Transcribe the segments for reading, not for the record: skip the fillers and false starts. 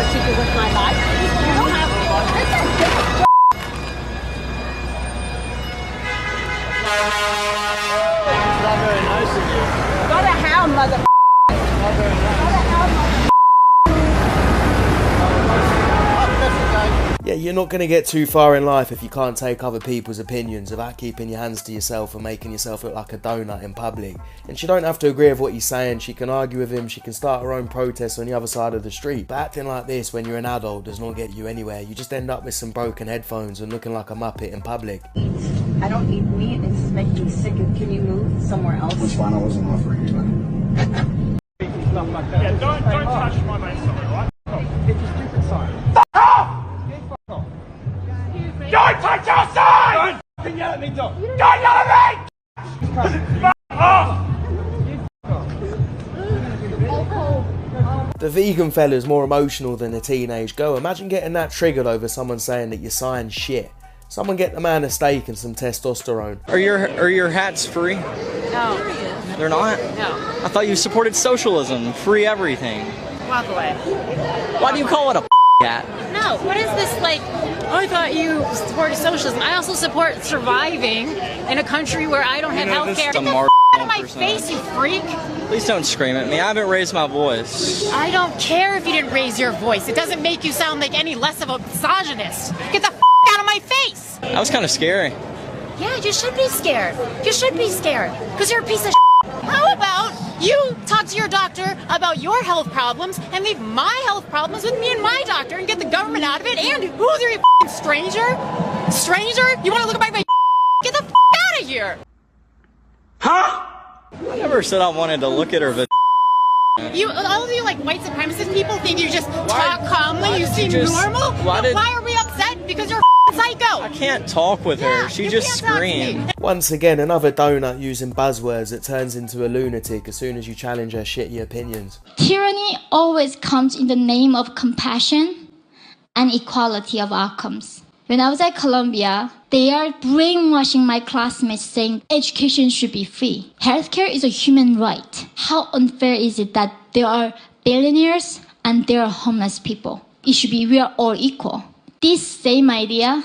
to do with my life. You don't have to. It's not very nice of you. Go to hell, mother. Not very nice. Go to hell, mother. Yeah, you're not going to get too far in life if you can't take other people's opinions about keeping your hands to yourself and making yourself look like a donut in public. And she don't have to agree with what he's saying, she can argue with him, she can start her own protests on the other side of the street. But acting like this when you're an adult does not get you anywhere. You just end up with some broken headphones and looking like a muppet in public. I don't eat meat. This is making me sick. Can you move somewhere else? Which one I wasn't offering you. Yeah, don't touch my main sign, alright? It's a stupid sign. Fuck off! Don't touch our sign! Don't fucking yell at me, Doc. Don't yell at me! Fuck off! The vegan fella's more emotional than a teenage girl. Imagine getting that triggered over someone saying that your sign's shit. Someone get the man a steak and some testosterone. Are your hats free? No. They're not? No. I thought you supported socialism, free everything. Walk away. Why do you call it a hat? No, what is this like? Oh, I thought you supported socialism. I also support surviving in a country where I don't have health care. Get the out of my face, you freak! Please don't scream at me. I haven't raised my voice. I don't care if you didn't raise your voice. It doesn't make you sound like any less of a misogynist. Get the out of my face! That was kind of scary. Yeah, you should be scared. You should be scared. Because you're a piece of How about you talk to your doctor about your health problems and leave my health problems with me and my doctor and get the government out of it? And who's are you, stranger? Stranger? You want to look at my Get the out of here! Huh? I never said I wanted to look at her, but All of you like white supremacist people think you just talk calmly, you seem normal? Why are we upset? Because you're psycho! I can't talk with her. She just screamed. Once again, another donut using buzzwords that turns into a lunatic as soon as you challenge her shitty opinions. Tyranny always comes in the name of compassion and equality of outcomes. When I was at Columbia, they are brainwashing my classmates saying education should be free. Healthcare is a human right. How unfair is it that there are billionaires and there are homeless people? It should be we are all equal. This same idea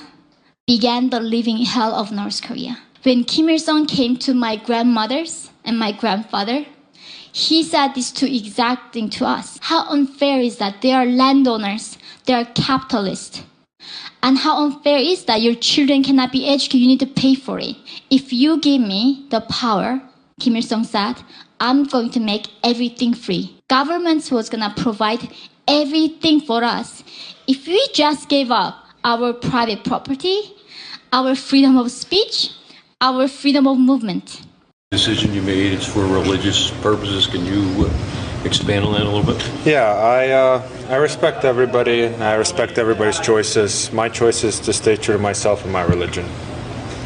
began the living hell of North Korea. When Kim Il-sung came to my grandmother's and my grandfather, he said this to exact thing to us. How unfair is that they are landowners, they are capitalists. And how unfair is that your children cannot be educated, you need to pay for it. If you give me the power, Kim Il-sung said, I'm going to make everything free. Government was going to provide everything for us. If we just gave up our private property, our freedom of speech, our freedom of movement. The decision you made, it's for religious purposes. Can you expand on that a little bit? Yeah, I respect everybody, and I respect everybody's choices. My choice is to stay true to myself and my religion.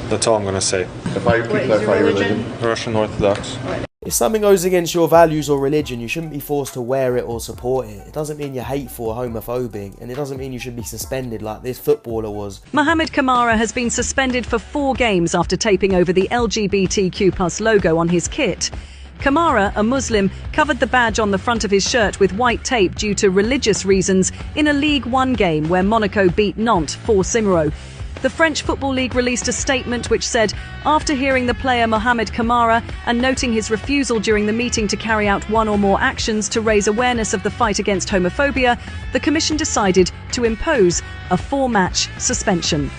That's all I'm going to say. If I could clarify your religion? Russian Orthodox. If something goes against your values or religion, you shouldn't be forced to wear it or support it. It doesn't mean you're hateful or homophobic, and it doesn't mean you should be suspended like this footballer was. Mohamed Kamara has been suspended for 4 games after taping over the LGBTQ+ logo on his kit. Kamara, a Muslim, covered the badge on the front of his shirt with white tape due to religious reasons in a League One game where Monaco beat Nantes 4-0. The French Football League released a statement which said, after hearing the player Mohamed Kamara and noting his refusal during the meeting to carry out one or more actions to raise awareness of the fight against homophobia, the Commission decided to impose a 4-match suspension.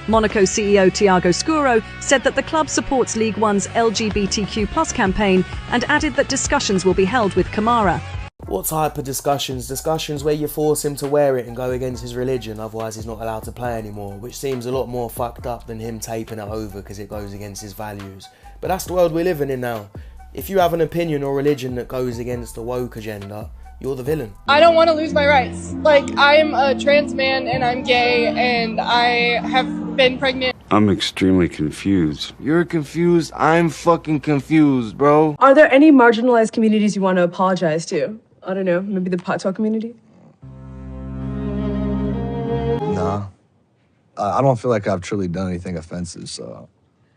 Monaco CEO Thiago Scuro said that the club supports League One's LGBTQ+ campaign and added that discussions will be held with Kamara. What type of discussions? Discussions where you force him to wear it and go against his religion, otherwise he's not allowed to play anymore, which seems a lot more fucked up than him taping it over because it goes against his values. But that's the world we're living in now. If you have an opinion or religion that goes against the woke agenda, you're the villain. I don't want to lose my rights. Like, I'm a trans man and I'm gay and I have been pregnant. I'm extremely confused. You're confused? I'm fucking confused, bro. Are there any marginalized communities you want to apologize to? I don't know, maybe the Patois community? Nah. I don't feel like I've truly done anything offensive, so...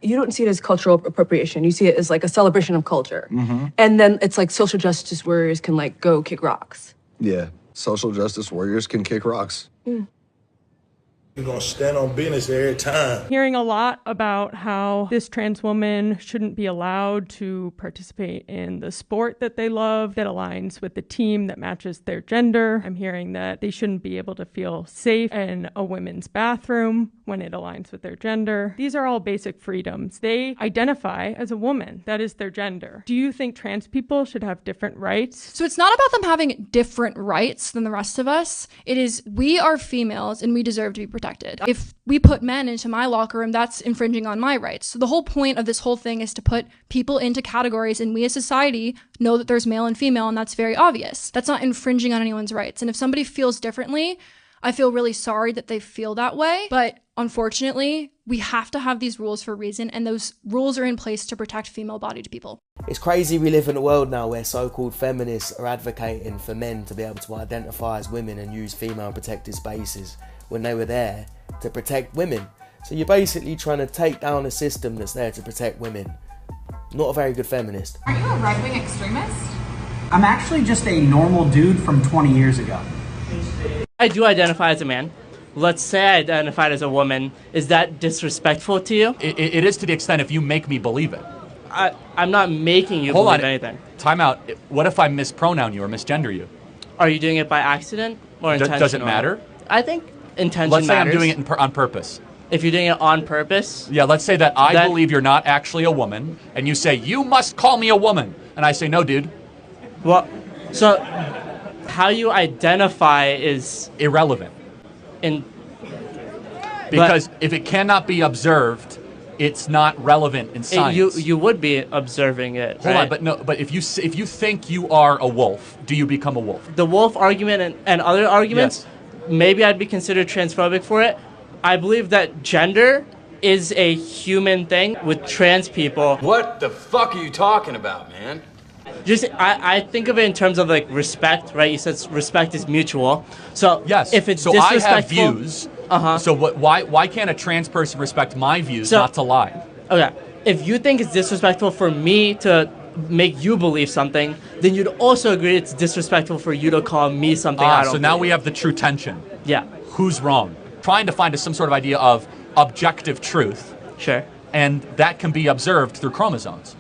You don't see it as cultural appropriation. You see it as like a celebration of culture. Mm-hmm. And then it's like social justice warriors can like go kick rocks. Yeah. social justice warriors can kick rocks. You're gonna stand on business every time. Hearing a lot about how this trans woman shouldn't be allowed to participate in the sport that they love that aligns with the team that matches their gender. I'm hearing that they shouldn't be able to feel safe in a women's bathroom when it aligns with their gender. These are all basic freedoms. They identify as a woman. That is their gender. Do you think trans people should have different rights? So it's not about them having different rights than the rest of us. It is, we are females and we deserve to be protected. If we put men into my locker room, that's infringing on my rights. So the whole point of this whole thing is to put people into categories, and we as society know that there's male and female, and that's very obvious. That's not infringing on anyone's rights. And if somebody feels differently, I feel really sorry that they feel that way. But unfortunately, we have to have these rules for a reason, and those rules are in place to protect female-bodied people. It's crazy we live in a world now where so-called feminists are advocating for men to be able to identify as women and use female protected spaces when they were there to protect women. So you're basically trying to take down a system that's there to protect women. Not a very good feminist. Are you a right-wing extremist? I'm actually just a normal dude from 20 years ago. I do identify as a man. Let's say I identified as a woman. Is that disrespectful to you? It is to the extent if you make me believe it. I'm not making you believe anything. Time out. What if I mispronoun you or misgender you? Are you doing it by accident or intentional? Does it matter? I think intention Let's say matters. I'm doing it on purpose. If you're doing it on purpose? Yeah, let's say that I believe you're not actually a woman, and you say, you must call me a woman. And I say, no, dude. Well, so how you identify is irrelevant. Because if it cannot be observed, it's not relevant in science. You would be observing it. Hold right? on, but if you think you are a wolf, do you become a wolf? The wolf argument and other arguments, maybe I'd be considered transphobic for it. I believe that gender is a human thing with trans people. What the fuck are you talking about, man? I think of it in terms of like respect, right? You said respect is mutual. So yes, if it's so disrespectful, I have views. So why can't a trans person respect my views, not to lie? Okay, if you think it's disrespectful for me to make you believe something, then you'd also agree it's disrespectful for you to call me something I don't So now believe. we have the true tension. Yeah. Who's wrong? Trying to find some sort of idea of objective truth. Sure. And that can be observed through chromosomes.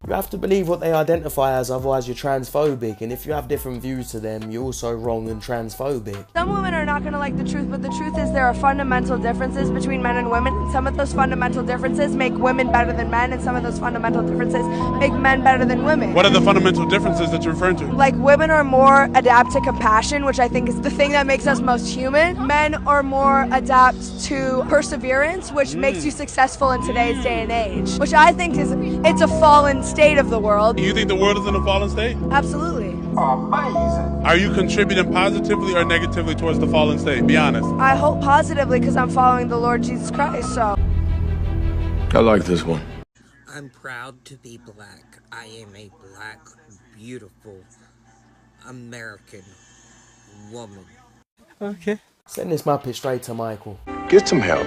You have to believe what they identify as, otherwise you're transphobic, and if you have different views to them, you're also wrong and transphobic. Some women are not going to like the truth, but the truth is there are fundamental differences between men and women, and some of those fundamental differences make women better than men, and some of those fundamental differences make men better than women. What are the fundamental differences that you're referring to? Like, women are more adapt to compassion, which I think is the thing that makes us most human. Men are more adapt to perseverance, which makes you successful in today's day and age, which I think it's a fallen state of the world. Do you think the world is in a fallen state? Absolutely. Amazing. Are you contributing positively or negatively towards the fallen state? Be honest. I hope positively because I'm following the Lord Jesus Christ, so. I like this one. I'm proud to be black. I am a black, beautiful American woman. Okay. Send this Muppet straight to Michael. Get some help.